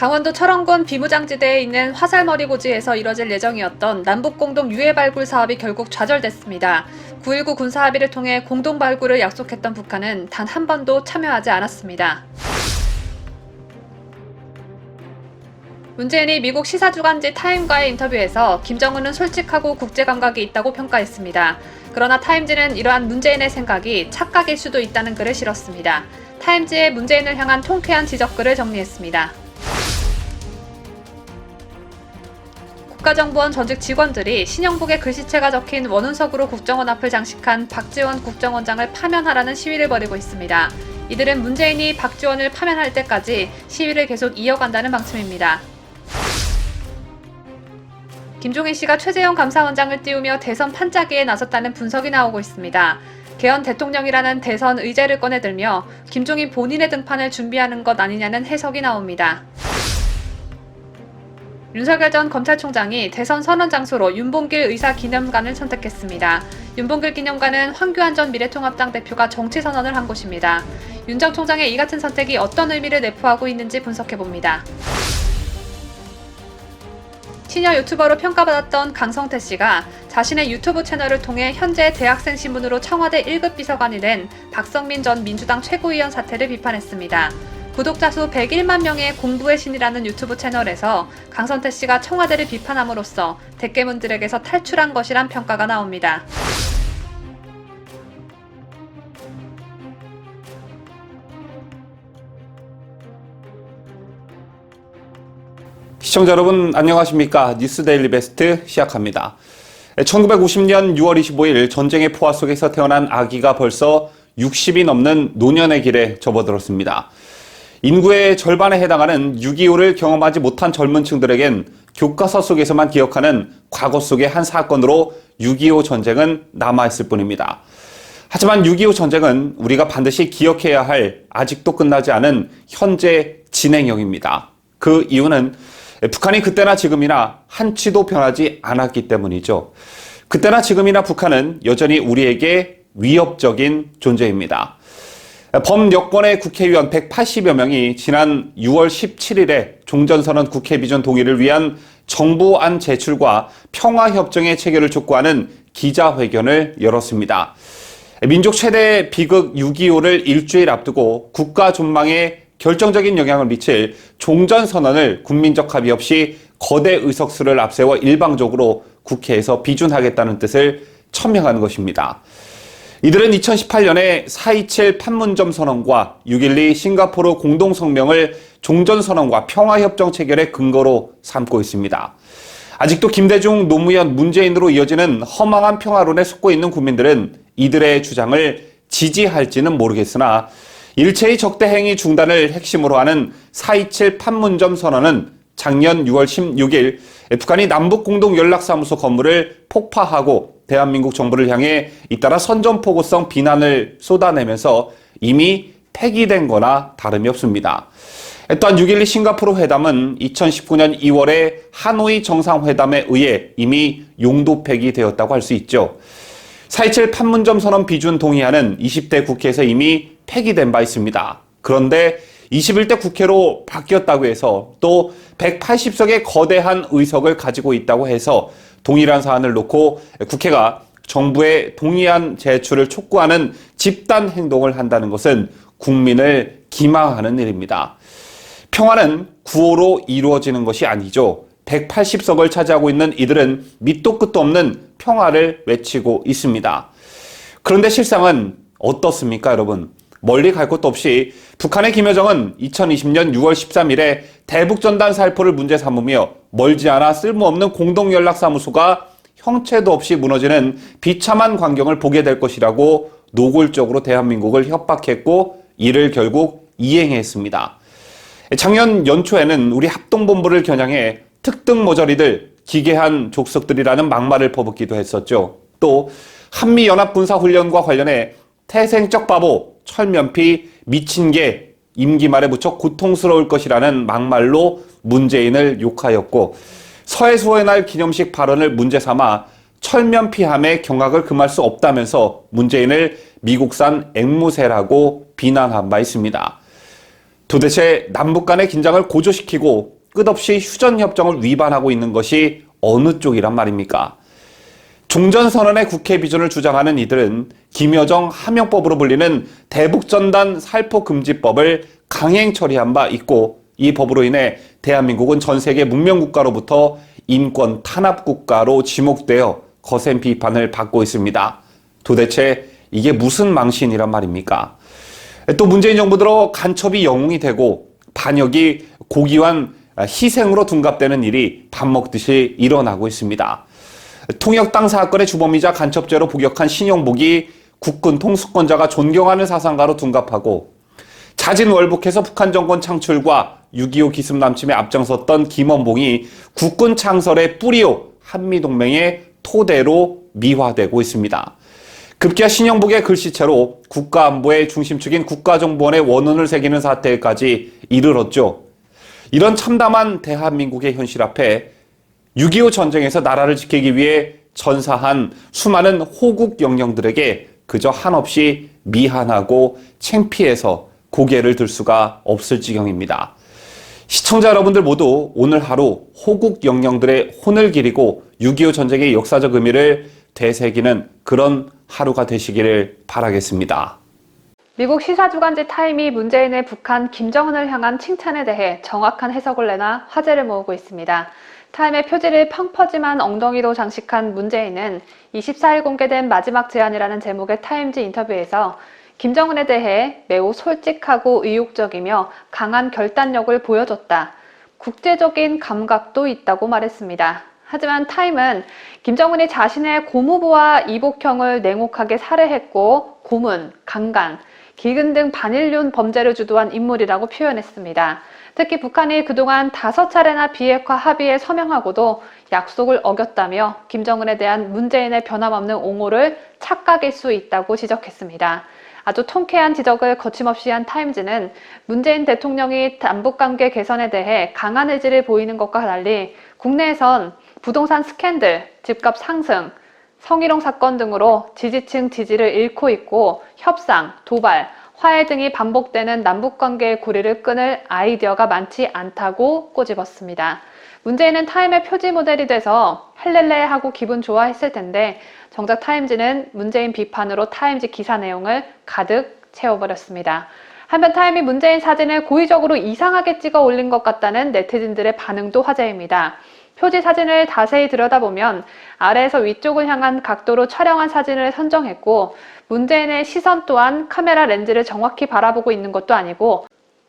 강원도 철원군 비무장지대에 있는 화살머리 고지에서 이뤄질 예정이었던 남북공동 유해 발굴 사업이 결국 좌절됐습니다. 9.19 군사합의를 통해 공동 발굴을 약속했던 북한은 단 한 번도 참여하지 않았습니다. 문재인이 미국 시사주간지 타임과의 인터뷰에서 김정은은 솔직하고 국제감각이 있다고 평가했습니다. 그러나 타임지는 이러한 문재인의 생각이 착각일 수도 있다는 글을 실었습니다. 타임지의 문재인을 향한 통쾌한 지적글을 정리했습니다. 국가정보원 전직 직원들이 신영복에 글씨체가 적힌 원운석으로 국정원 앞을 장식한 박지원 국정원장을 파면하라는 시위를 벌이고 있습니다. 이들은 문재인이 박지원을 파면할 때까지 시위를 계속 이어간다는 방침입니다. 김종인 씨가 최재형 감사원장을 띄우며 대선 판짜기에 나섰다는 분석이 나오고 있습니다. 개헌 대통령이라는 대선 의제를 꺼내들며 김종인 본인의 등판을 준비하는 것 아니냐는 해석이 나옵니다. 윤석열 전 검찰총장이 대선 선언 장소로 윤봉길 의사기념관을 선택했습니다. 윤봉길 기념관은 황교안 전 미래통합당 대표가 정치 선언을 한 곳입니다. 윤 전 총장의 이 같은 선택이 어떤 의미를 내포하고 있는지 분석해봅니다. 시니어 유튜버로 평가받았던 강성태 씨가 자신의 유튜브 채널을 통해 현재 대학생 신분으로 청와대 1급 비서관이 된 박성민 전 민주당 최고위원 사태를 비판했습니다. 구독자 수 101만 명의 공부의 신이라는 유튜브 채널에서 강성태 씨가 청와대를 비판함으로써 대깨문들에게서 탈출한 것이란 평가가 나옵니다. 시청자 여러분 안녕하십니까? 뉴스데일리 베스트 시작합니다. 1950년 6월 25일 전쟁의 포화 속에서 태어난 아기가 벌써 60이 넘는 노년의 길에 접어들었습니다. 인구의 절반에 해당하는 6.25를 경험하지 못한 젊은 층들에겐 교과서 속에서만 기억하는 과거 속의 한 사건으로 6.25 전쟁은 남아있을 뿐입니다. 하지만 6.25 전쟁은 우리가 반드시 기억해야 할 아직도 끝나지 않은 현재 진행형입니다. 그 이유는 북한이 그때나 지금이나 한치도 변하지 않았기 때문이죠. 그때나 지금이나 북한은 여전히 우리에게 위협적인 존재입니다. 범여권의 국회의원 180여 명이 지난 6월 17일에 종전선언 국회 비준 동의를 위한 정부안 제출과 평화협정의 체결을 촉구하는 기자회견을 열었습니다. 민족 최대 비극 6.25를 일주일 앞두고 국가 존망에 결정적인 영향을 미칠 종전선언을 국민적 합의 없이 거대 의석수를 앞세워 일방적으로 국회에서 비준하겠다는 뜻을 천명한 것입니다. 이들은 2018년에 4.27 판문점 선언과 6.12 싱가포르 공동성명을 종전선언과 평화협정 체결의 근거로 삼고 있습니다. 아직도 김대중, 노무현, 문재인으로 이어지는 허망한 평화론에 속고 있는 국민들은 이들의 주장을 지지할지는 모르겠으나 일체의 적대행위 중단을 핵심으로 하는 4.27 판문점 선언은 작년 6월 16일 북한이 남북공동연락사무소 건물을 폭파하고 대한민국 정부를 향해 잇따라 선전포고성 비난을 쏟아내면서 이미 폐기된 거나 다름이 없습니다. 또한 6.12 싱가포르 회담은 2019년 2월에 하노이 정상회담에 의해 이미 용도 폐기되었다고 할 수 있죠. 4.27 판문점 선언 비준 동의안은 20대 국회에서 이미 폐기된 바 있습니다. 그런데 21대 국회로 바뀌었다고 해서 또 180석의 거대한 의석을 가지고 있다고 해서 동일한 사안을 놓고 국회가 정부의 동의안 제출을 촉구하는 집단 행동을 한다는 것은 국민을 기망하는 일입니다. 평화는 구호로 이루어지는 것이 아니죠. 180석을 차지하고 있는 이들은 밑도 끝도 없는 평화를 외치고 있습니다. 그런데 실상은 어떻습니까, 여러분? 멀리 갈 곳도 없이 북한의 김여정은 2020년 6월 13일에 대북전단 살포를 문제 삼으며 멀지 않아 쓸모없는 공동연락사무소가 형체도 없이 무너지는 비참한 광경을 보게 될 것이라고 노골적으로 대한민국을 협박했고 이를 결국 이행했습니다. 작년 연초에는 우리 합동본부를 겨냥해 특등 모조리들, 기괴한 족속들이라는 막말을 퍼붓기도 했었죠. 또 한미연합군사훈련과 관련해 태생적 바보, 철면피, 미친 개, 임기 말에 무척 고통스러울 것이라는 막말로 문재인을 욕하였고 서해수호의 날 기념식 발언을 문제 삼아 철면피함에 경악을 금할 수 없다면서 문재인을 미국산 앵무새라고 비난한 바 있습니다. 도대체 남북 간의 긴장을 고조시키고 끝없이 휴전협정을 위반하고 있는 것이 어느 쪽이란 말입니까? 종전선언의 국회 비준을 주장하는 이들은 김여정 하명법으로 불리는 대북전단 살포금지법을 강행 처리한 바 있고, 이 법으로 인해 대한민국은 전 세계 문명국가로부터 인권 탄압국가로 지목되어 거센 비판을 받고 있습니다. 도대체 이게 무슨 망신이란 말입니까? 또 문재인 정부 들어 간첩이 영웅이 되고 반역이 고귀한 희생으로 둔갑되는 일이 밥 먹듯이 일어나고 있습니다. 통역당 사건의 주범이자 간첩죄로 복역한 신용복이 국군 통수권자가 존경하는 사상가로 둔갑하고, 자진월북해서 북한 정권 창출과 6.25 기습 남침에 앞장섰던 김원봉이 국군 창설의 뿌리요 한미동맹의 토대로 미화되고 있습니다. 급기야 신영복의 글씨체로 국가안보의 중심축인 국가정보원의 원혼을 새기는 사태까지 이르렀죠. 이런 참담한 대한민국의 현실 앞에 6.25 전쟁에서 나라를 지키기 위해 전사한 수많은 호국 영령들에게 그저 한없이 미안하고 창피해서 고개를 들 수가 없을 지경입니다. 시청자 여러분들 모두 오늘 하루 호국 영령들의 혼을 기리고 6.25 전쟁의 역사적 의미를 되새기는 그런 하루가 되시기를 바라겠습니다. 미국 시사주간지 타임이 문재인의 북한 김정은을 향한 칭찬에 대해 정확한 해석을 내나 화제를 모으고 있습니다. 타임의 표지를 펑퍼짐한 엉덩이로 장식한 문재인은 24일 공개된 마지막 제안이라는 제목의 타임즈 인터뷰에서 김정은에 대해 매우 솔직하고 의욕적이며 강한 결단력을 보여줬다. 국제적인 감각도 있다고 말했습니다. 하지만 타임은 김정은이 자신의 고무부와 이복형을 냉혹하게 살해했고 고문, 강간, 기근 등 반인륜 범죄를 주도한 인물이라고 표현했습니다. 특히 북한이 그동안 5차례나 비핵화 합의에 서명하고도 약속을 어겼다며 김정은에 대한 문재인의 변함없는 옹호를 착각일 수 있다고 지적했습니다. 아주 통쾌한 지적을 거침없이 한 타임즈는 문재인 대통령이 남북관계 개선에 대해 강한 의지를 보이는 것과 달리 국내에선 부동산 스캔들, 집값 상승, 성희롱 사건 등으로 지지층 지지를 잃고 있고 협상, 도발, 화해 등이 반복되는 남북관계의 고리를 끊을 아이디어가 많지 않다고 꼬집었습니다. 문재인은 타임의 표지 모델이 돼서 헬렐레 하고 기분 좋아했을 텐데 정작 타임즈는 문재인 비판으로 타임즈 기사 내용을 가득 채워버렸습니다. 한편 타임이 문재인 사진을 고의적으로 이상하게 찍어 올린 것 같다는 네티즌들의 반응도 화제입니다. 표지 사진을 자세히 들여다보면 아래에서 위쪽을 향한 각도로 촬영한 사진을 선정했고 문재인의 시선 또한 카메라 렌즈를 정확히 바라보고 있는 것도 아니고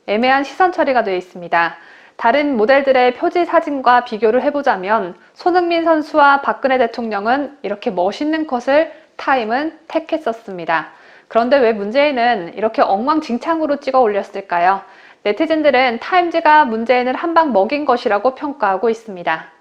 애매한 시선 처리가 되어 있습니다. 다른 모델들의 표지 사진과 비교를 해보자면 손흥민 선수와 박근혜 대통령은 이렇게 멋있는 컷을 타임은 택했었습니다. 그런데 왜 문재인은 이렇게 엉망진창으로 찍어 올렸을까요? 네티즌들은 타임즈가 문재인을 한 방 먹인 것이라고 평가하고 있습니다.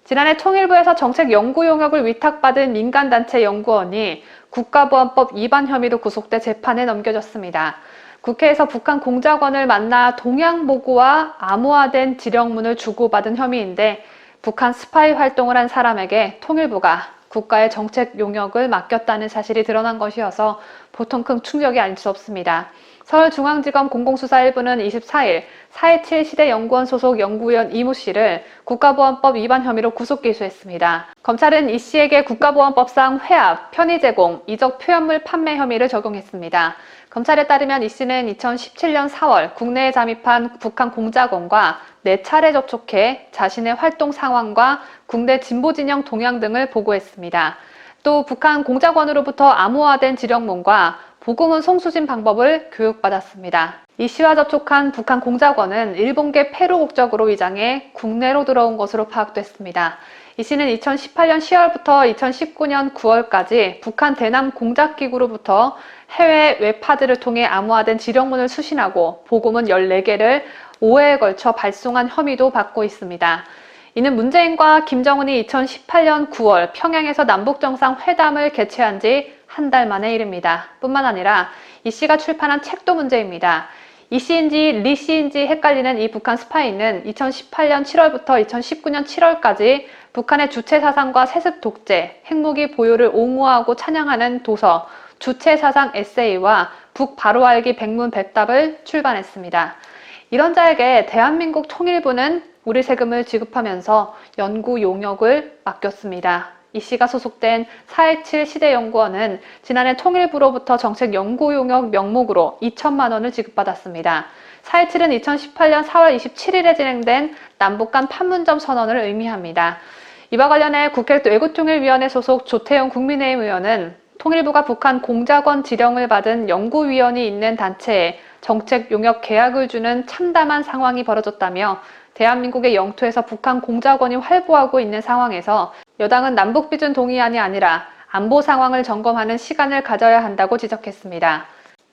지난해 통일부에서 정책 연구 용역을 위탁받은 민간단체 연구원이 국가보안법 위반 혐의로 구속돼 재판에 넘겨졌습니다. 국회에서 북한 공작원을 만나 동향 보고와 암호화된 지령문을 주고받은 혐의인데 북한 스파이 활동을 한 사람에게 통일부가 국가의 정책 용역을 맡겼다는 사실이 드러난 것이어서 보통 큰 충격이 아닐 수 없습니다. 서울중앙지검 공공수사 1부는 24일 4.27 시대연구원 소속 연구위원 이모 씨를 국가보안법 위반 혐의로 구속 기소했습니다. 검찰은 이 씨에게 국가보안법상 회합, 편의 제공, 이적 표현물 판매 혐의를 적용했습니다. 검찰에 따르면 이 씨는 2017년 4월 국내에 잠입한 북한 공작원과 4차례 접촉해 자신의 활동 상황과 국내 진보진영 동향 등을 보고했습니다. 또 북한 공작원으로부터 암호화된 지령문과 보고문 송수신 방법을 교육받았습니다. 이 씨와 접촉한 북한 공작원은 일본계 페루 국적으로 위장해 국내로 들어온 것으로 파악됐습니다. 이 씨는 2018년 10월부터 2019년 9월까지 북한 대남 공작기구로부터 해외 웹하드를 통해 암호화된 지령문을 수신하고 보고문 14개를 5회에 걸쳐 발송한 혐의도 받고 있습니다. 이는 문재인과 김정은이 2018년 9월 평양에서 남북정상회담을 개최한 지 한 달 만의 일입니다. 뿐만 아니라 이 씨가 출판한 책도 문제입니다. 이 씨인지 리 씨인지 헷갈리는 이 북한 스파이는 2018년 7월부터 2019년 7월까지 북한의 주체 사상과 세습 독재, 핵무기 보유를 옹호하고 찬양하는 도서, 주체 사상 에세이와 북 바로 알기 백문 백답을 출간했습니다. 이런 자에게 대한민국 통일부는 우리 세금을 지급하면서 연구 용역을 맡겼습니다. 이 씨가 소속된 4.27 시대연구원은 지난해 통일부로부터 정책 연구 용역 명목으로 2천만 원을 지급받았습니다. 4.27은 2018년 4월 27일에 진행된 남북 간 판문점 선언을 의미합니다. 이와 관련해 국회 외교통일위원회 소속 조태용 국민의힘 의원은 통일부가 북한 공작원 지령을 받은 연구위원이 있는 단체에 정책 용역 계약을 주는 참담한 상황이 벌어졌다며 대한민국의 영토에서 북한 공작원이 활보하고 있는 상황에서 여당은 남북비준 동의안이 아니라 안보 상황을 점검하는 시간을 가져야 한다고 지적했습니다.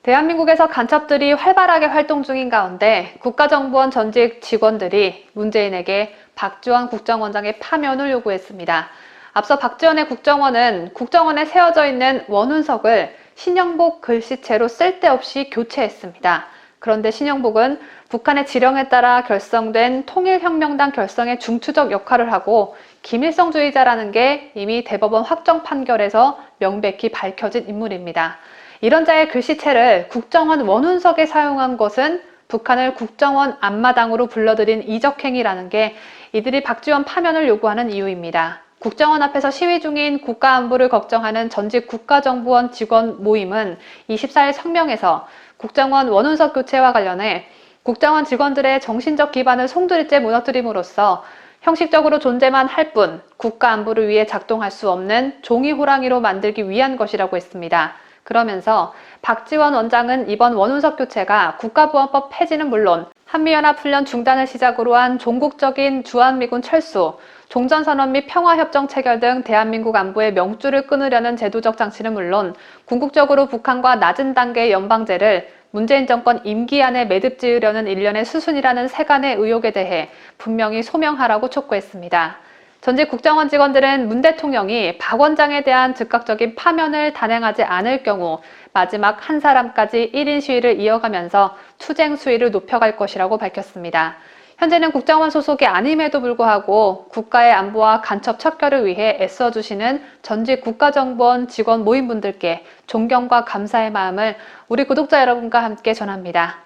대한민국에서 간첩들이 활발하게 활동 중인 가운데 국가정보원 전직 직원들이 문재인에게 박지원 국정원장의 파면을 요구했습니다. 앞서 박지원의 국정원은 국정원에 세워져 있는 원훈석을 신영복 글씨체로 쓸데없이 교체했습니다. 그런데 신영복은 북한의 지령에 따라 결성된 통일혁명당 결성에 중추적 역할을 하고 김일성주의자라는 게 이미 대법원 확정 판결에서 명백히 밝혀진 인물입니다. 이런 자의 글씨체를 국정원 원훈석에 사용한 것은 북한을 국정원 앞마당으로 불러들인 이적행위라는 게 이들이 박지원 파면을 요구하는 이유입니다. 국정원 앞에서 시위 중인 국가안보를 걱정하는 전직 국가정보원 직원 모임은 24일 성명에서 국정원 원훈석 교체와 관련해 국정원 직원들의 정신적 기반을 송두리째 무너뜨림으로써 형식적으로 존재만 할 뿐 국가안보를 위해 작동할 수 없는 종이 호랑이로 만들기 위한 것이라고 했습니다. 그러면서 박지원 원장은 이번 원훈석 교체가 국가보안법 폐지는 물론 한미연합훈련 중단을 시작으로 한 종국적인 주한미군 철수, 종전선언 및 평화협정 체결 등 대한민국 안보의 명줄을 끊으려는 제도적 장치는 물론 궁극적으로 북한과 낮은 단계의 연방제를 문재인 정권 임기 안에 매듭 지으려는 일련의 수순이라는 세간의 의혹에 대해 분명히 소명하라고 촉구했습니다. 전직 국정원 직원들은 문 대통령이 박 원장에 대한 즉각적인 파면을 단행하지 않을 경우 마지막 한 사람까지 1인 시위를 이어가면서 투쟁 수위를 높여갈 것이라고 밝혔습니다. 현재는 국정원 소속이 아님에도 불구하고 국가의 안보와 간첩 척결을 위해 애써주시는 전직 국가정보원 직원 모임분들께 존경과 감사의 마음을 우리 구독자 여러분과 함께 전합니다.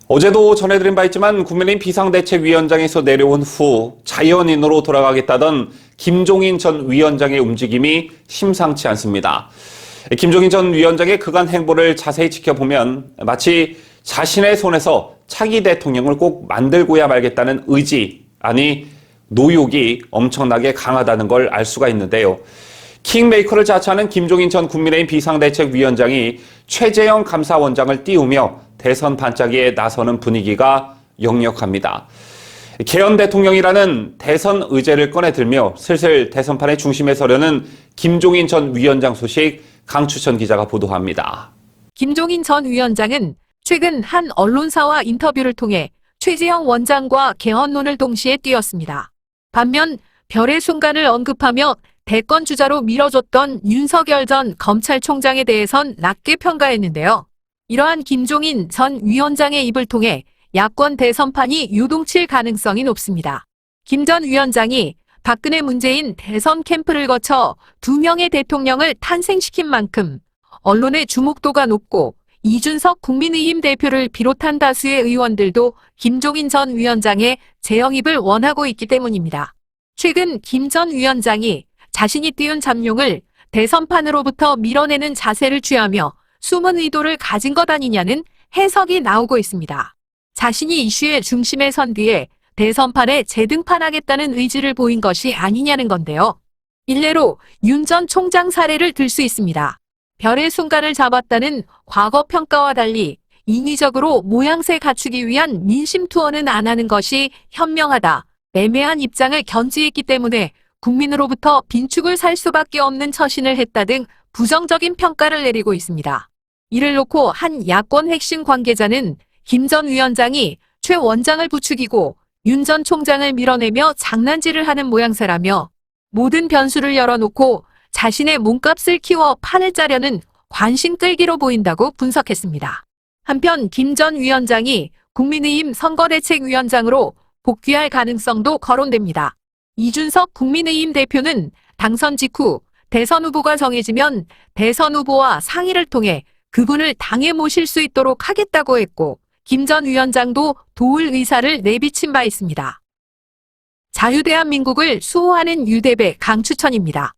어제도 전해드린 바 있지만 국민의힘 비상대책위원장에서 내려온 후 자연인으로 돌아가겠다던 김종인 전 위원장의 움직임이 심상치 않습니다. 김종인 전 위원장의 그간 행보를 자세히 지켜보면 마치 자신의 손에서 차기 대통령을 꼭 만들고야 말겠다는 의지, 아니 노욕이 엄청나게 강하다는 걸 알 수가 있는데요. 킹메이커를 자처하는 김종인 전 국민의힘 비상대책위원장이 최재형 감사원장을 띄우며 대선 반짝이에 나서는 분위기가 역력합니다. 개헌 대통령이라는 대선 의제를 꺼내들며 슬슬 대선판의 중심에 서려는 김종인 전 위원장 소식 강추천 기자가 보도합니다. 김종인 전 위원장은 최근 한 언론사와 인터뷰를 통해 최재형 원장과 개헌론을 동시에 띄웠습니다. 반면 별의 순간을 언급하며 대권 주자로 밀어줬던 윤석열 전 검찰총장에 대해선 낮게 평가했는데요. 이러한 김종인 전 위원장의 입을 통해 야권 대선판이 요동칠 가능성이 높습니다. 김 전 위원장이 박근혜 문재인 대선 캠프를 거쳐 2명의 대통령을 탄생시킨 만큼 언론의 주목도가 높고 이준석 국민의힘 대표를 비롯한 다수의 의원들도 김종인 전 위원장의 재영입을 원하고 있기 때문입니다. 최근 김 전 위원장이 자신이 띄운 잠룡을 대선판으로부터 밀어내는 자세를 취하며 숨은 의도를 가진 것 아니냐는 해석이 나오고 있습니다. 자신이 이슈의 중심에 선 뒤에 대선판에 재등판하겠다는 의지를 보인 것이 아니냐는 건데요. 일례로 윤 전 총장 사례를 들 수 있습니다. 별의 순간을 잡았다는 과거 평가와 달리 인위적으로 모양새 갖추기 위한 민심 투어는 안 하는 것이 현명하다, 애매한 입장을 견지했기 때문에 국민으로부터 빈축을 살 수밖에 없는 처신을 했다 등 부정적인 평가를 내리고 있습니다. 이를 놓고 한 야권 핵심 관계자는 김 전 위원장이 최 원장을 부추기고 윤 전 총장을 밀어내며 장난질을 하는 모양새라며 모든 변수를 열어놓고 자신의 몸값을 키워 판을 짜려는 관심 끌기로 보인다고 분석했습니다. 한편 김 전 위원장이 국민의힘 선거대책위원장으로 복귀할 가능성도 거론됩니다. 이준석 국민의힘 대표는 당선 직후 대선 후보가 정해지면 대선 후보와 상의를 통해 그분을 당에 모실 수 있도록 하겠다고 했고, 김 전 위원장도 도울 의사를 내비친 바 있습니다. 자유대한민국을 수호하는 유대배 강추천입니다.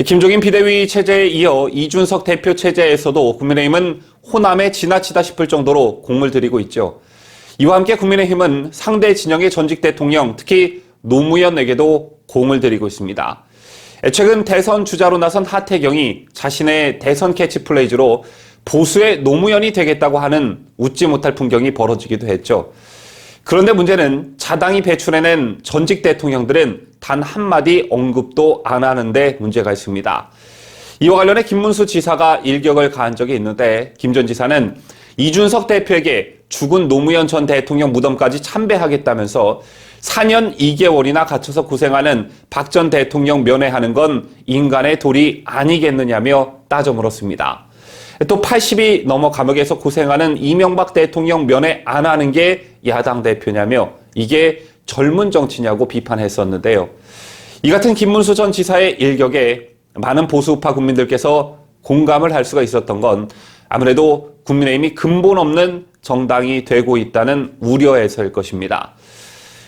김종인 비대위 체제에 이어 이준석 대표 체제에서도 국민의힘은 호남에 지나치다 싶을 정도로 공을 들이고 있죠. 이와 함께 국민의힘은 상대 진영의 전직 대통령, 특히 노무현에게도 공을 들이고 있습니다. 최근 대선 주자로 나선 하태경이 자신의 대선 캐치플레이즈로 보수의 노무현이 되겠다고 하는 웃지 못할 풍경이 벌어지기도 했죠. 그런데 문제는 자당이 배출해낸 전직 대통령들은 단 한마디 언급도 안 하는데 문제가 있습니다. 이와 관련해 김문수 지사가 일격을 가한 적이 있는데, 김 전 지사는 이준석 대표에게 죽은 노무현 전 대통령 무덤까지 참배하겠다면서 4년 2개월이나 갇혀서 고생하는 박 전 대통령 면회하는 건 인간의 도리 아니겠느냐며 따져 물었습니다. 또 80이 넘어 감옥에서 고생하는 이명박 대통령 면회 안 하는 게 야당 대표냐며 이게 젊은 정치냐고 비판했었는데요. 이 같은 김문수 전 지사의 일격에 많은 보수우파 국민들께서 공감을 할 수가 있었던 건 아무래도 국민의힘이 근본 없는 정당이 되고 있다는 우려에서일 것입니다.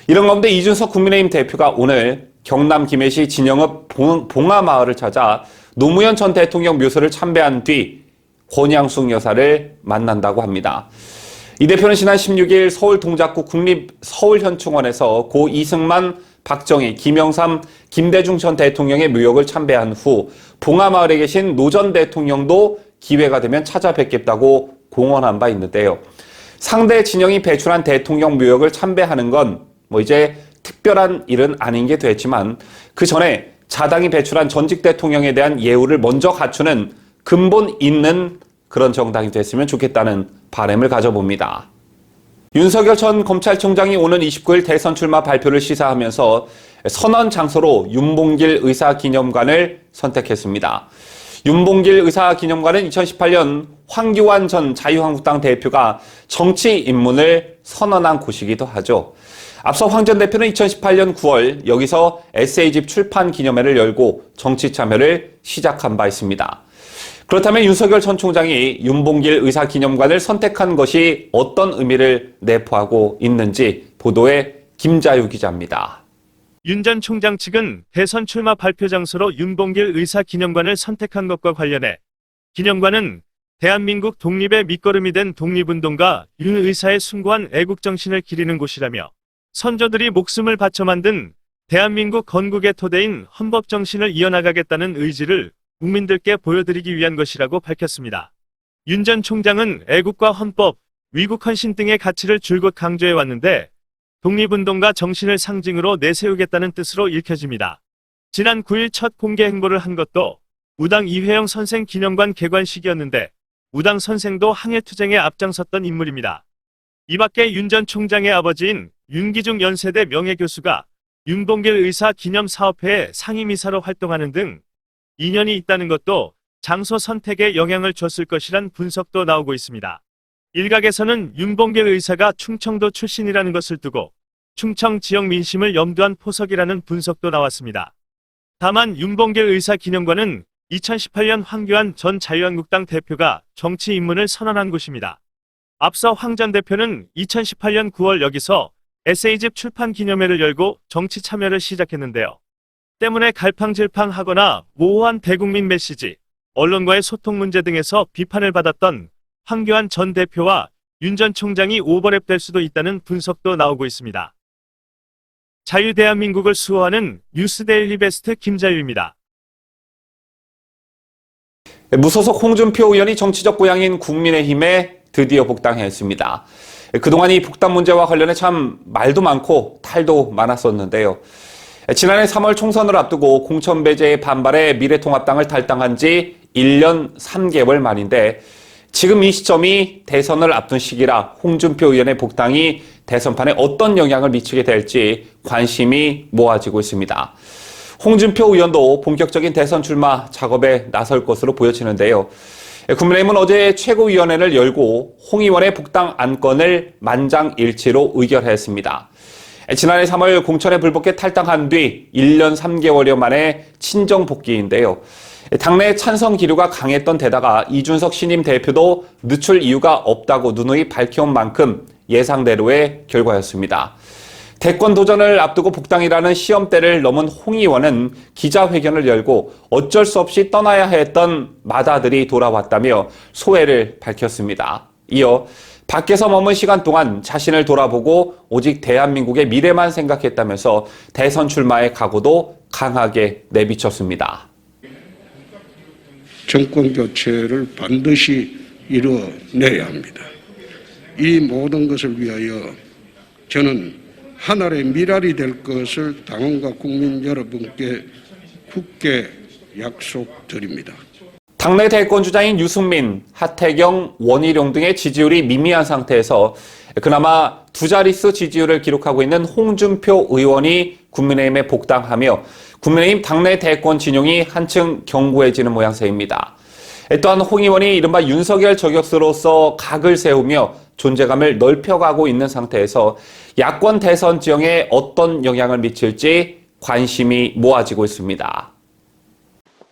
이런 가운데 이준석 국민의힘 대표가 오늘 경남 김해시 진영읍 봉하마을을 찾아 노무현 전 대통령 묘소를 참배한 뒤 권양숙 여사를 만난다고 합니다. 이 대표는 지난 16일 서울 동작구 국립서울현충원에서 고 이승만, 박정희, 김영삼, 김대중 전 대통령의 묘역을 참배한 후 봉하마을에 계신 노 전 대통령도 기회가 되면 찾아뵙겠다고 공언한 바 있는데요. 상대 진영이 배출한 대통령 묘역을 참배하는 건 이제 특별한 일은 아닌 게 됐지만, 그 전에 자당이 배출한 전직 대통령에 대한 예우를 먼저 갖추는 근본 있는 그런 정당이 됐으면 좋겠다는 바람을 가져봅니다. 윤석열 전 검찰총장이 오는 29일 대선 출마 발표를 시사하면서 선언 장소로 윤봉길 의사기념관을 선택했습니다. 윤봉길 의사기념관은 2018년 황교안 전 자유한국당 대표가 정치 입문을 선언한 곳이기도 하죠. 앞서 황 전 대표는 2018년 9월 여기서 에세이집 출판 기념회를 열고 정치 참여를 시작한 바 있습니다. 그렇다면 윤석열 전 총장이 윤봉길 의사기념관을 선택한 것이 어떤 의미를 내포하고 있는지 보도에 김자유 기자입니다. 윤 전 총장 측은 대선 출마 발표 장소로 윤봉길 의사기념관을 선택한 것과 관련해 기념관은 대한민국 독립의 밑거름이 된 독립운동가 윤 의사의 숭고한 애국정신을 기리는 곳이라며 선조들이 목숨을 바쳐 만든 대한민국 건국의 토대인 헌법정신을 이어나가겠다는 의지를 국민들께 보여드리기 위한 것이라고 밝혔습니다. 윤 전 총장은 애국과 헌법, 위국헌신 등의 가치를 줄곧 강조해왔는데 독립운동가 정신을 상징으로 내세우겠다는 뜻으로 읽혀집니다. 지난 9일 첫 공개 행보를 한 것도 우당 이회영 선생 기념관 개관식이었는데 우당 선생도 항일투쟁에 앞장섰던 인물입니다. 이 밖에 윤 전 총장의 아버지인 윤기중 연세대 명예교수가 윤봉길 의사 기념사업회의 상임이사로 활동하는 등 인연이 있다는 것도 장소 선택에 영향을 줬을 것이란 분석도 나오고 있습니다. 일각에서는 윤봉길 의사가 충청도 출신이라는 것을 두고 충청 지역 민심을 염두한 포석이라는 분석도 나왔습니다. 다만 윤봉길 의사 기념관은 2018년 황교안 전 자유한국당 대표가 정치 입문을 선언한 곳입니다. 앞서 황 전 대표는 2018년 9월 여기서 에세이집 출판 기념회를 열고 정치 참여를 시작했는데요. 때문에 갈팡질팡하거나 모호한 대국민 메시지, 언론과의 소통 문제 등에서 비판을 받았던 황교안 전 대표와 윤 전 총장이 오버랩될 수도 있다는 분석도 나오고 있습니다. 자유대한민국을 수호하는 뉴스데일리 베스트 김자유입니다. 무소속 홍준표 의원이 정치적 고향인 국민의힘에 드디어 복당했습니다. 그동안 이 복당 문제와 관련해 참 말도 많고 탈도 많았었는데요. 지난해 3월 총선을 앞두고 공천 배제에 반발해 미래통합당을 탈당한 지 1년 3개월 만인데, 지금 이 시점이 대선을 앞둔 시기라 홍준표 의원의 복당이 대선판에 어떤 영향을 미치게 될지 관심이 모아지고 있습니다. 홍준표 의원도 본격적인 대선 출마 작업에 나설 것으로 보여지는데요. 국민의힘은 어제 최고위원회를 열고 홍 의원의 복당 안건을 만장일치로 의결했습니다. 지난해 3월 공천에 불복해 탈당한 뒤 1년 3개월여 만에 친정 복귀인데요. 당내 찬성 기류가 강했던 데다가 이준석 신임 대표도 늦출 이유가 없다고 누누이 밝혀온 만큼 예상대로의 결과였습니다. 대권 도전을 앞두고 복당이라는 시험대를 넘은 홍 의원은 기자회견을 열고 어쩔 수 없이 떠나야 했던 맏아들이 돌아왔다며 소회를 밝혔습니다. 이어 밖에서 머문 시간 동안 자신을 돌아보고 오직 대한민국의 미래만 생각했다면서 대선 출마의 각오도 강하게 내비쳤습니다. 정권 교체를 반드시 이뤄내야 합니다. 이 모든 것을 위하여 저는 하늘의 미랄이 될 것을 당원과 국민 여러분께 굳게 약속드립니다. 당내 대권 주자인 유승민, 하태경, 원희룡 등의 지지율이 미미한 상태에서 그나마 두 자릿수 지지율을 기록하고 있는 홍준표 의원이 국민의힘에 복당하며 국민의힘 당내 대권 진영이 한층 견고해지는 모양새입니다. 또한 홍 의원이 이른바 윤석열 저격수로서 각을 세우며 존재감을 넓혀가고 있는 상태에서 야권 대선 지형에 어떤 영향을 미칠지 관심이 모아지고 있습니다.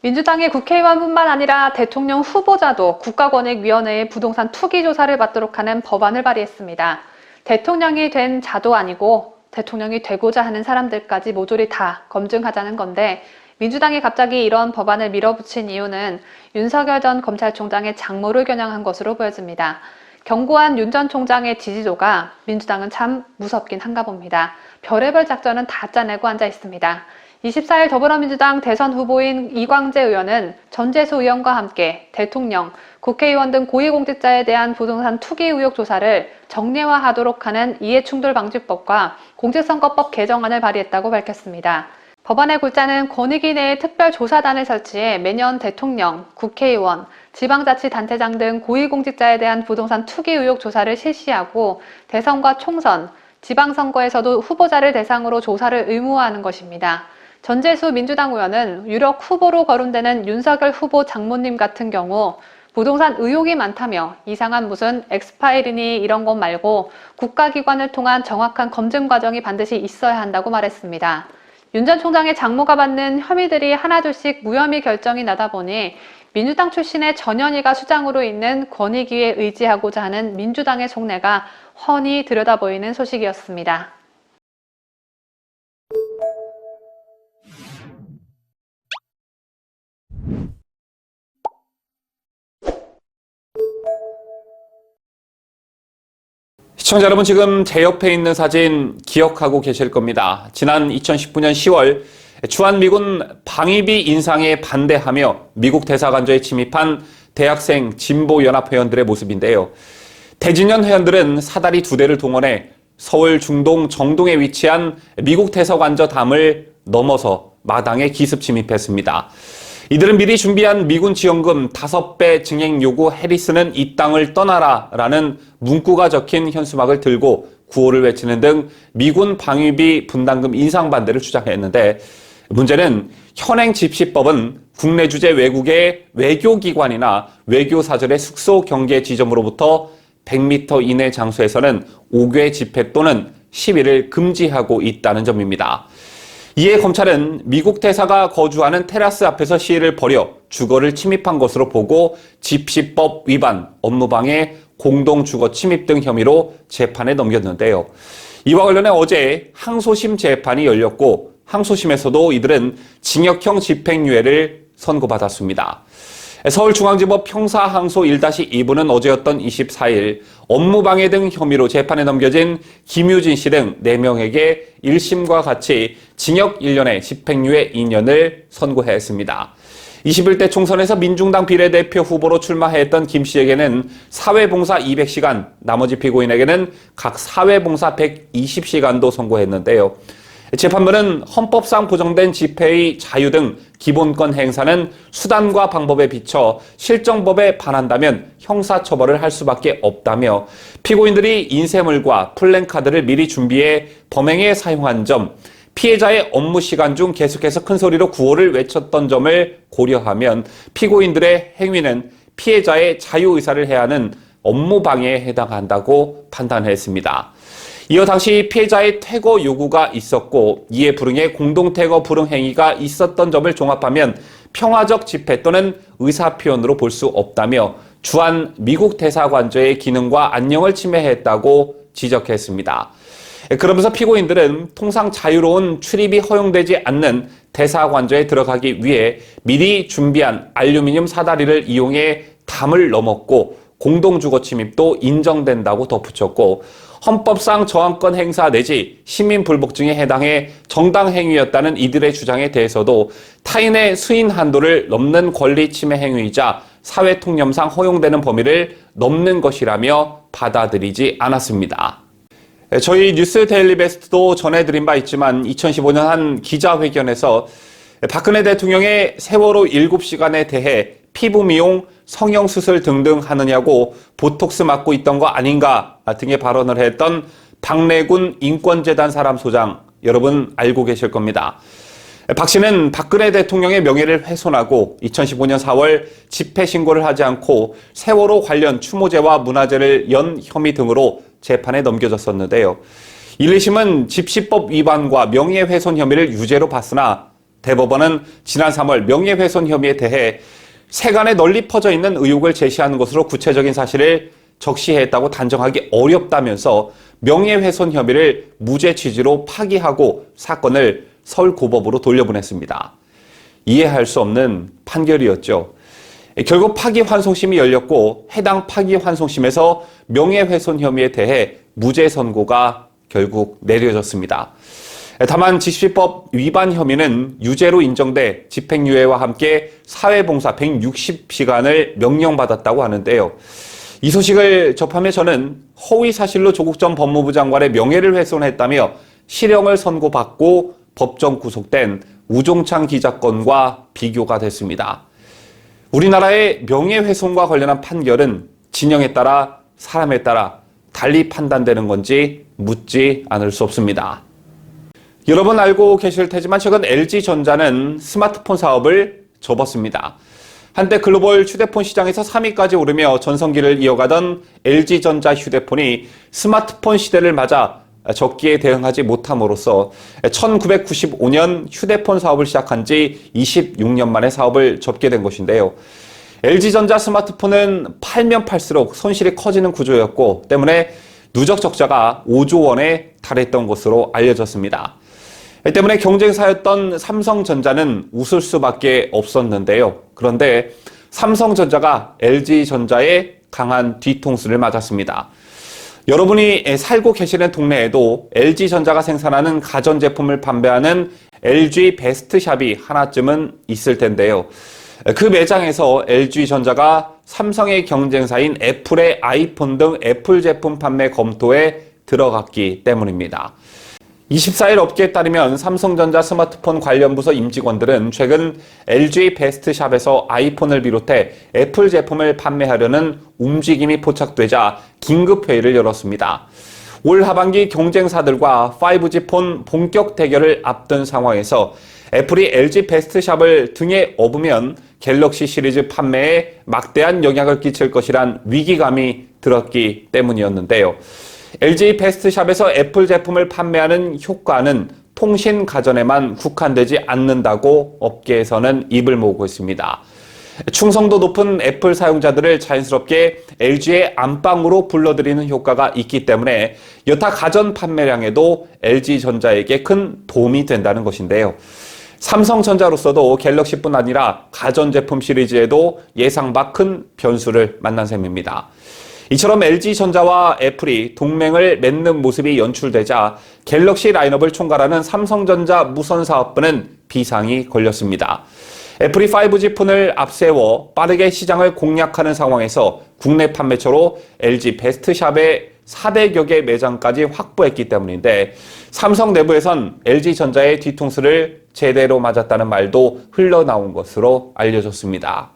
민주당의 국회의원뿐만 아니라 대통령 후보자도 국가권익위원회의 부동산 투기 조사를 받도록 하는 법안을 발의했습니다. 대통령이 된 자도 아니고 대통령이 되고자 하는 사람들까지 모조리 다 검증하자는 건데 민주당이 갑자기 이런 법안을 밀어붙인 이유는 윤석열 전 검찰총장의 장모를 겨냥한 것으로 보여집니다. 견고한 윤 전 총장의 지지도가 민주당은 참 무섭긴 한가 봅니다. 별의별 작전은 다 짜내고 앉아 있습니다. 24일 더불어민주당 대선 후보인 이광재 의원은 전재수 의원과 함께 대통령, 국회의원 등 고위공직자에 대한 부동산 투기 의혹 조사를 정례화하도록 하는 이해충돌방지법과 공직선거법 개정안을 발의했다고 밝혔습니다. 법안의 골자는 권익위 내에 특별조사단을 설치해 매년 대통령, 국회의원, 지방자치단체장 등 고위공직자에 대한 부동산 투기 의혹 조사를 실시하고 대선과 총선, 지방선거에서도 후보자를 대상으로 조사를 의무화하는 것입니다. 전재수 민주당 의원은 유력 후보로 거론되는 윤석열 후보 장모님 같은 경우 부동산 의혹이 많다며 이상한 무슨 엑스파일이니 이런 것 말고 국가기관을 통한 정확한 검증 과정이 반드시 있어야 한다고 말했습니다. 윤 전 총장의 장모가 받는 혐의들이 하나둘씩 무혐의 결정이 나다 보니 민주당 출신의 전현희가 수장으로 있는 권익위에 의지하고자 하는 민주당의 속내가 훤히 들여다보이는 소식이었습니다. 시청자 여러분, 지금 제 옆에 있는 사진 기억하고 계실 겁니다. 지난 2019년 10월 주한미군 방위비 인상에 반대하며 미국 대사관저에 침입한 대학생 진보연합회원들의 모습인데요. 대진연 회원들은 사다리 2대를 동원해 서울 중동 정동에 위치한 미국 대사관저 담을 넘어서 마당에 기습 침입했습니다. 이들은 미리 준비한 미군 지원금 5배 증액 요구 해리스는 이 땅을 떠나라 라는 문구가 적힌 현수막을 들고 구호를 외치는 등 미군 방위비 분담금 인상 반대를 주장했는데, 문제는 현행 집시법은 국내 주재 외국의 외교기관이나 외교사절의 숙소 경계 지점으로부터 100m 이내 장소에서는 5개 집회 또는 시위를 금지하고 있다는 점입니다. 이에 검찰은 미국 대사가 거주하는 테라스 앞에서 시위를 벌여 주거를 침입한 것으로 보고 집시법 위반, 업무방해, 공동주거 침입 등 혐의로 재판에 넘겼는데요. 이와 관련해 어제 항소심 재판이 열렸고 항소심에서도 이들은 징역형 집행유예를 선고받았습니다. 서울중앙지법 형사항소 1-2부는 어제였던 24일 업무방해 등 혐의로 재판에 넘겨진 김유진 씨 등 4명에게 1심과 같이 징역 1년에 집행유예 2년을 선고했습니다. 21대 총선에서 민중당 비례대표 후보로 출마했던 김 씨에게는 사회봉사 200시간, 나머지 피고인에게는 각 사회봉사 120시간도 선고했는데요. 재판부는 헌법상 보장된 집회의 자유 등 기본권 행사는 수단과 방법에 비춰 실정법에 반한다면 형사처벌을 할 수밖에 없다며 피고인들이 인쇄물과 플랜카드를 미리 준비해 범행에 사용한 점, 피해자의 업무 시간 중 계속해서 큰 소리로 구호를 외쳤던 점을 고려하면 피고인들의 행위는 피해자의 자유의사를 해하는 업무 방해에 해당한다고 판단했습니다. 이어 당시 피해자의 퇴거 요구가 있었고 이에 불응해 공동퇴거 불응 행위가 있었던 점을 종합하면 평화적 집회 또는 의사표현으로 볼 수 없다며 주한 미국 대사관저의 기능과 안녕을 침해했다고 지적했습니다. 그러면서 피고인들은 통상 자유로운 출입이 허용되지 않는 대사관저에 들어가기 위해 미리 준비한 알루미늄 사다리를 이용해 담을 넘었고 공동주거 침입도 인정된다고 덧붙였고 헌법상 저항권 행사 내지 시민 불복종에 해당해 정당 행위였다는 이들의 주장에 대해서도 타인의 수인 한도를 넘는 권리 침해 행위이자 사회 통념상 허용되는 범위를 넘는 것이라며 받아들이지 않았습니다. 저희 뉴스 데일리 베스트도 전해드린 바 있지만 2015년 한 기자회견에서 박근혜 대통령의 세월호 7시간에 대해 피부 미용, 성형수술 등등 하느냐고 보톡스 맞고 있던 거 아닌가 등의 발언을 했던 박래군 인권재단 사람소장 여러분 알고 계실 겁니다. 박 씨는 박근혜 대통령의 명예를 훼손하고 2015년 4월 집회 신고를 하지 않고 세월호 관련 추모제와 문화재를 연 혐의 등으로 재판에 넘겨졌었는데요. 1, 2심은 집시법 위반과 명예훼손 혐의를 유죄로 봤으나 대법원은 지난 3월 명예훼손 혐의에 대해 세간에 널리 퍼져 있는 의혹을 제시하는 것으로 구체적인 사실을 적시했다고 단정하기 어렵다면서 명예훼손 혐의를 무죄 취지로 파기하고 사건을 서울고법으로 돌려보냈습니다. 이해할 수 없는 판결이었죠. 결국 파기환송심이 열렸고 해당 파기환송심에서 명예훼손 혐의에 대해 무죄 선고가 결국 내려졌습니다. 다만 집시법 위반 혐의는 유죄로 인정돼 집행유예와 함께 사회봉사 160시간을 명령받았다고 하는데요. 이 소식을 접하며 저는 허위 사실로 조국 전 법무부 장관의 명예를 훼손했다며 실형을 선고받고 법정 구속된 우종찬 기자 건과 비교가 됐습니다. 우리나라의 명예훼손과 관련한 판결은 진영에 따라 사람에 따라 달리 판단되는 건지 묻지 않을 수 없습니다. 여러분 알고 계실 테지만 최근 LG전자는 스마트폰 사업을 접었습니다. 한때 글로벌 휴대폰 시장에서 3위까지 오르며 전성기를 이어가던 LG전자 휴대폰이 스마트폰 시대를 맞아 적기에 대응하지 못함으로써 1995년 휴대폰 사업을 시작한 지 26년 만에 사업을 접게 된 것인데요. LG전자 스마트폰은 팔면 팔수록 손실이 커지는 구조였고 때문에 누적 적자가 5조 원에 달했던 것으로 알려졌습니다. 때문에 경쟁사였던 삼성전자는 웃을 수밖에 없었는데요. 그런데 삼성전자가 LG전자의 강한 뒤통수를 맞았습니다. 여러분이 살고 계시는 동네에도 LG전자가 생산하는 가전제품을 판매하는 LG 베스트샵이 하나쯤은 있을 텐데요. 그 매장에서 LG전자가 삼성의 경쟁사인 애플의 아이폰 등 애플 제품 판매 검토에 들어갔기 때문입니다. 24일 업계에 따르면 삼성전자 스마트폰 관련 부서 임직원들은 최근 LG 베스트샵에서 아이폰을 비롯해 애플 제품을 판매하려는 움직임이 포착되자 긴급회의를 열었습니다. 올 하반기 경쟁사들과 5G 폰 본격 대결을 앞둔 상황에서 애플이 LG 베스트샵을 등에 업으면 갤럭시 시리즈 판매에 막대한 영향을 끼칠 것이란 위기감이 들었기 때문이었는데요. LG 베스트샵에서 애플 제품을 판매하는 효과는 통신 가전에만 국한되지 않는다고 업계에서는 입을 모으고 있습니다. 충성도 높은 애플 사용자들을 자연스럽게 LG의 안방으로 불러들이는 효과가 있기 때문에 여타 가전 판매량에도 LG전자에게 큰 도움이 된다는 것인데요. 삼성전자로서도 갤럭시뿐 아니라 가전제품 시리즈에도 예상 밖 큰 변수를 만난 셈입니다. 이처럼 LG전자와 애플이 동맹을 맺는 모습이 연출되자 갤럭시 라인업을 총괄하는 삼성전자 무선사업부는 비상이 걸렸습니다. 애플이 5G 폰을 앞세워 빠르게 시장을 공략하는 상황에서 국내 판매처로 LG 베스트샵의 400여 개 매장까지 확보했기 때문인데 삼성 내부에선 LG전자의 뒤통수를 제대로 맞았다는 말도 흘러나온 것으로 알려졌습니다.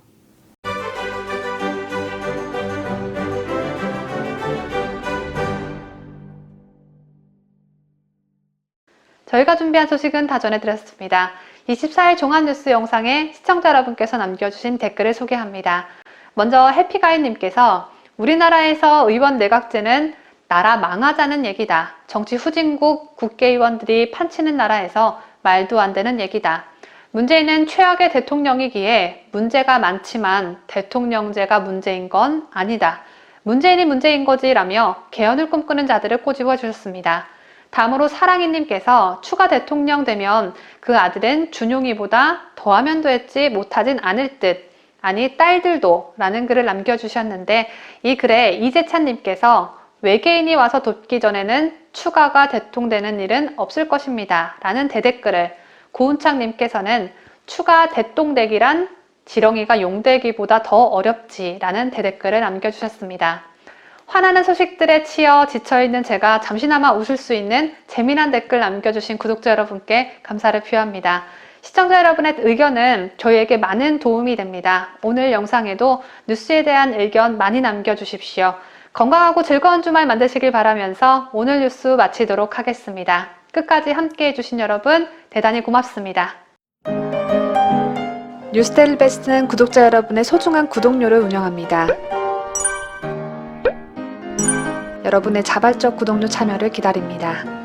저희가 준비한 소식은 다 전해드렸습니다. 24일 종합뉴스 영상에 시청자 여러분께서 남겨주신 댓글을 소개합니다. 먼저 해피가이님께서 우리나라에서 의원 내각제는 나라 망하자는 얘기다. 정치 후진국 국회의원들이 판치는 나라에서 말도 안 되는 얘기다. 문재인은 최악의 대통령이기에 문제가 많지만 대통령제가 문제인 건 아니다. 문재인이 문제인 거지라며 개헌을 꿈꾸는 자들을 꼬집어 주셨습니다. 다음으로 사랑이님께서 추가 대통령 되면 그 아들은 준용이보다 더하면 됐지 못하진 않을 듯. 아니 딸들도 라는 글을 남겨주셨는데 이 글에 이재찬님께서 외계인이 와서 돕기 전에는 추가가 대통되는 일은 없을 것입니다. 라는 대댓글을, 고은창님께서는 추가 대통되기란 지렁이가 용되기보다 더 어렵지 라는 대댓글을 남겨주셨습니다. 화나는 소식들에 치여 지쳐있는 제가 잠시나마 웃을 수 있는 재미난 댓글 남겨주신 구독자 여러분께 감사를 표합니다. 시청자 여러분의 의견은 저희에게 많은 도움이 됩니다. 오늘 영상에도 뉴스에 대한 의견 많이 남겨주십시오. 건강하고 즐거운 주말 만드시길 바라면서 오늘 뉴스 마치도록 하겠습니다. 끝까지 함께 해주신 여러분 대단히 고맙습니다. 뉴스데일리 베스트는 구독자 여러분의 소중한 구독료를 운영합니다. 여러분의 자발적 구독료 참여를 기다립니다.